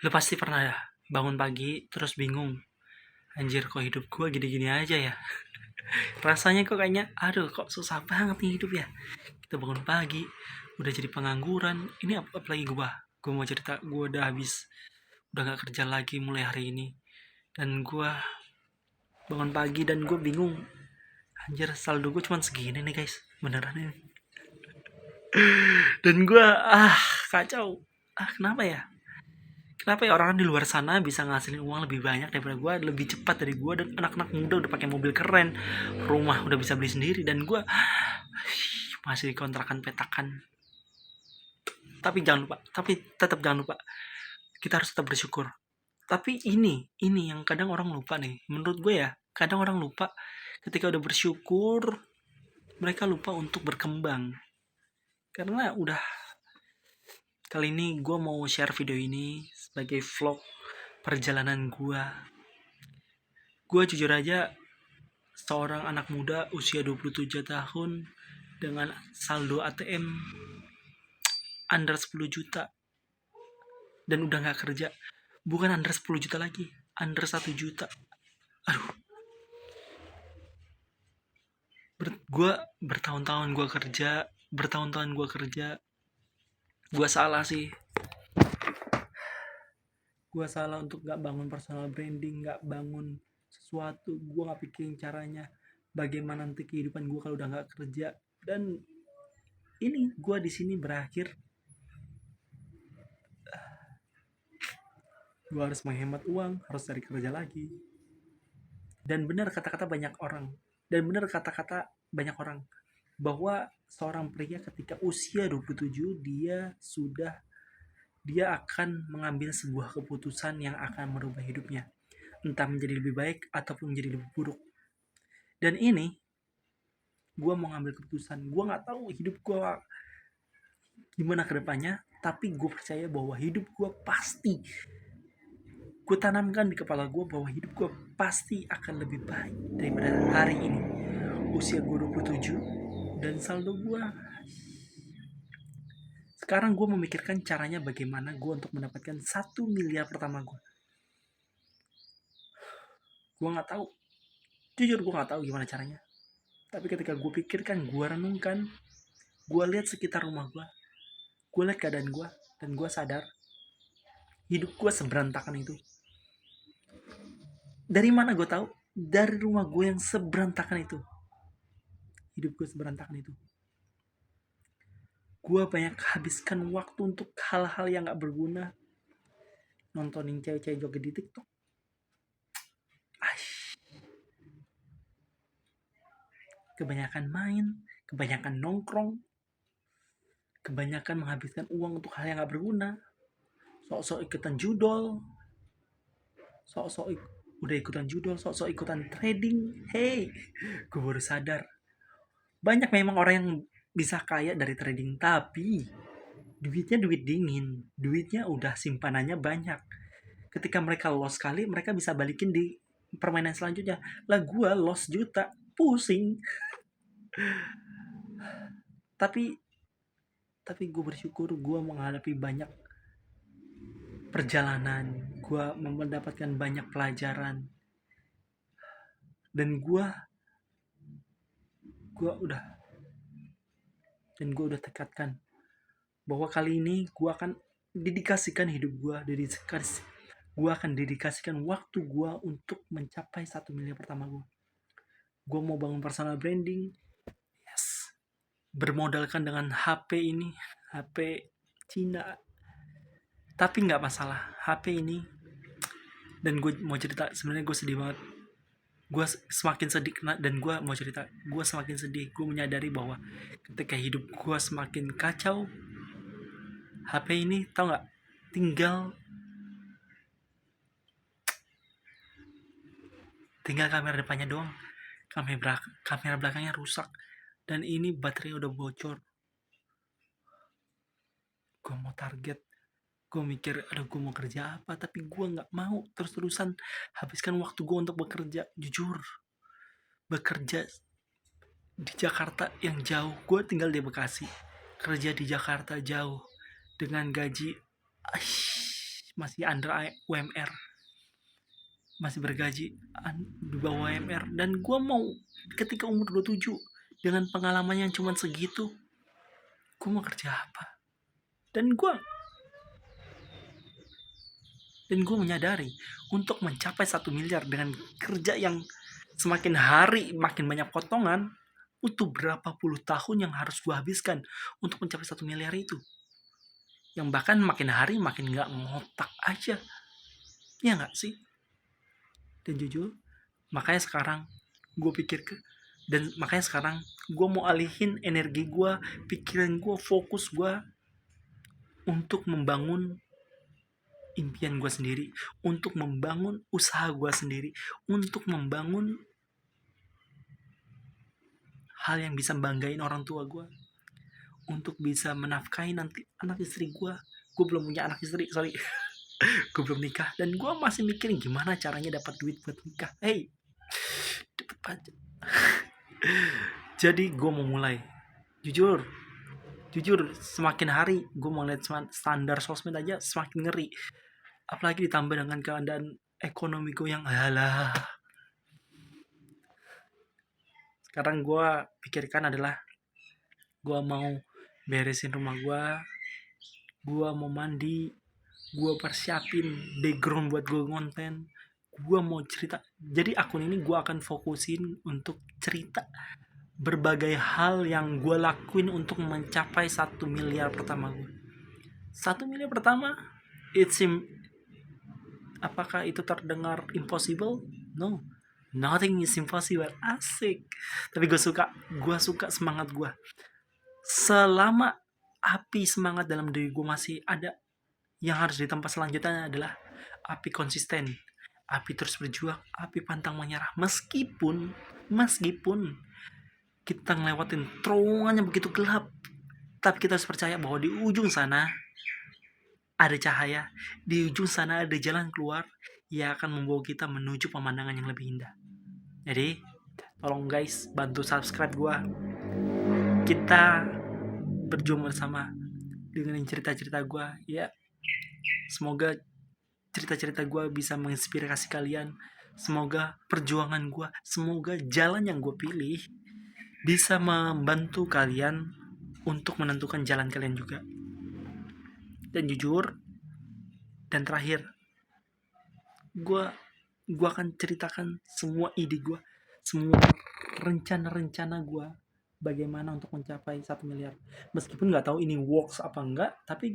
Lu pasti pernah ya bangun pagi terus bingung, anjir kok hidup gua gini-gini aja ya. Rasanya kok kayaknya aduh kok susah banget nih hidup ya. Kita bangun pagi udah jadi pengangguran. Ini apalagi gua mau cerita, gua udah gak kerja lagi mulai hari ini. Dan gua bangun pagi dan gua bingung, anjir saldo gua cuma segini nih guys, beneran ini. Dan gua kacau. Kenapa ya? Kenapa ya orang di luar sana bisa ngasilin uang lebih banyak daripada gue, lebih cepat dari gue, dan anak-anak muda udah pakai mobil keren, rumah udah bisa beli sendiri, dan gue masih di kontrakan petakan. Tapi jangan lupa, tapi tetap jangan lupa, kita harus tetap bersyukur. Tapi ini yang kadang orang lupa nih, menurut gue ya, kadang orang lupa ketika udah bersyukur, mereka lupa untuk berkembang. Karena udah, kali ini gue mau share video ini sebagai vlog perjalanan gue. Gue jujur aja seorang anak muda usia 27 tahun dengan saldo ATM under 10 juta dan udah gak kerja. Bukan under 10 juta lagi, under 1 juta. Aduh. Gue bertahun-tahun gue kerja. Gue salah sih. Gue salah untuk gak bangun personal branding, gak bangun sesuatu. Gue gak pikirin caranya bagaimana nanti kehidupan gue kalau udah gak kerja. Dan ini gue di sini berakhir. Gue harus menghemat uang, harus cari kerja lagi. Dan benar kata-kata banyak orang, bahwa seorang pria ketika usia 27 dia akan mengambil sebuah keputusan yang akan merubah hidupnya, entah menjadi lebih baik ataupun menjadi lebih buruk. Dan ini gue mau ngambil keputusan. Gue nggak tahu hidup gue gimana kedepannya, tapi gue percaya bahwa hidup gue pasti, gue tanamkan di kepala gue bahwa hidup gue pasti akan lebih baik daripada hari ini. Usia gue 27 dan saldo gue. Sekarang gue memikirkan caranya bagaimana gue untuk mendapatkan 1 miliar pertama gue. Gue gak tahu. Jujur gue gak tahu gimana caranya. Tapi ketika gue pikirkan, gue renungkan, gue lihat sekitar rumah gue lihat keadaan gue, dan gue sadar hidup gue seberantakan itu. Dari mana gue tahu? Dari rumah gue yang seberantakan itu. Hidup gue seberantakan itu. Gue banyak habiskan waktu untuk hal-hal yang gak berguna. Nontonin cewek-cewek joget di TikTok. Kebanyakan main, kebanyakan nongkrong, kebanyakan menghabiskan uang untuk hal yang gak berguna. Sok-sok ikutan judol, sok-sok ikutan trading. Hey, gue baru sadar, banyak memang orang yang bisa kaya dari trading, tapi duitnya duit dingin, duitnya udah simpanannya banyak. Ketika mereka loss sekali, mereka bisa balikin di permainan selanjutnya. Lah gue loss juta, pusing. Tapi gue bersyukur gue menghadapi banyak perjalanan, gue mendapatkan banyak pelajaran, dan gue udah tekadkan bahwa kali ini gue akan dedikasikan hidup gue akan dedikasikan waktu gue untuk mencapai 1 miliar pertama gue. Gue mau bangun personal branding, yes, bermodalkan dengan HP ini, HP Cina, tapi nggak masalah HP ini. Dan gue mau cerita, sebenarnya gue sedih banget. Gue semakin sedih dan gue mau cerita, gue semakin sedih. Gue menyadari bahwa ketika hidup gue semakin kacau, HP ini tau nggak, tinggal kamera depannya doang, kamera belakangnya rusak, dan ini baterai udah bocor. Gue mau target, gue mikir aduh gue mau kerja apa, tapi gue nggak mau terus-terusan habiskan waktu gue untuk bekerja. Jujur, bekerja di Jakarta yang jauh, gue tinggal di Bekasi, kerja di Jakarta jauh dengan gaji masih under UMR, masih bergaji di bawah UMR, dan gue mau ketika umur 27 dengan pengalaman yang cuma segitu, gue mau kerja apa? Dan gue menyadari untuk mencapai 1 miliar dengan kerja yang semakin hari makin banyak potongan, untuk berapa puluh tahun yang harus gue habiskan untuk mencapai 1 miliar itu, yang bahkan makin hari makin gak ngotak aja, ya gak sih? Dan jujur, makanya sekarang gue pikir dan makanya sekarang gue mau alihin energi gue, pikiran gue, fokus gue untuk membangun impian gue sendiri, untuk membangun usaha gue sendiri, untuk membangun hal yang bisa banggain orang tua gue, untuk bisa menafkahi nanti anak istri gue. Gue belum punya anak istri, sorry. Gue belum nikah, dan gue masih mikirin gimana caranya dapat duit buat nikah. Hey, cepet aja. Jadi gue mau mulai, jujur semakin hari gue mau lihat standar sosmed aja semakin ngeri, apalagi ditambah dengan keadaan ekonomi gue yang alah. Sekarang gue pikirkan adalah gue mau beresin rumah gue mau mandi, gue persiapin background buat gue konten, gue mau cerita. Jadi akun ini gue akan fokusin untuk cerita berbagai hal yang gue lakuin untuk mencapai 1 miliar pertama gue. 1 miliar pertama, apakah itu terdengar impossible? No, nothing is impossible. Asik. Tapi gue suka semangat gue. Selama api semangat dalam diri gue masih ada, yang harus ditempa selanjutnya adalah api konsisten, api terus berjuang, api pantang menyerah. Meskipun kita ngelewatin terowongan yang begitu gelap, tapi kita harus percaya bahwa di ujung sana ada cahaya, di ujung sana ada jalan keluar yang akan membawa kita menuju pemandangan yang lebih indah. Jadi tolong guys, bantu subscribe gue. Kita berjuang bersama dengan cerita-cerita gue ya. Semoga cerita-cerita gue bisa menginspirasi kalian. Semoga perjuangan gue, semoga jalan yang gue pilih bisa membantu kalian untuk menentukan jalan kalian juga. Dan jujur, dan terakhir, gue akan ceritakan semua ide gue, semua rencana gue bagaimana untuk mencapai 1 miliar. Meskipun nggak tahu ini works apa enggak, tapi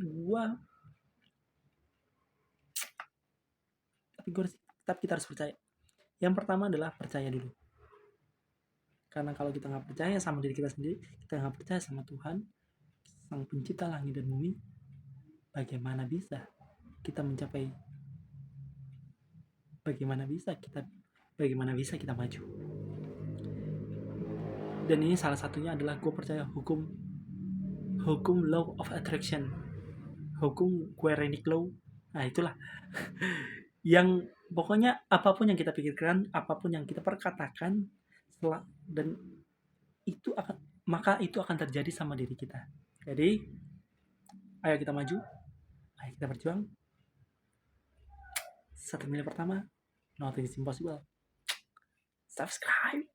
kita harus percaya. Yang pertama adalah percaya dulu. Karena kalau kita nggak percaya sama diri kita sendiri, kita nggak percaya sama Tuhan, Sang Pencipta langit dan bumi, bagaimana bisa kita mencapai? Bagaimana bisa kita maju? Dan ini salah satunya adalah gue percaya hukum law of attraction, hukum quadratic law. Nah itulah yang pokoknya apapun yang kita pikirkan, apapun yang kita perkatakan, dan maka itu akan terjadi sama diri kita. Jadi ayo kita maju, ayo kita berjuang. 1 miliar pertama, nothing is impossible. Subscribe.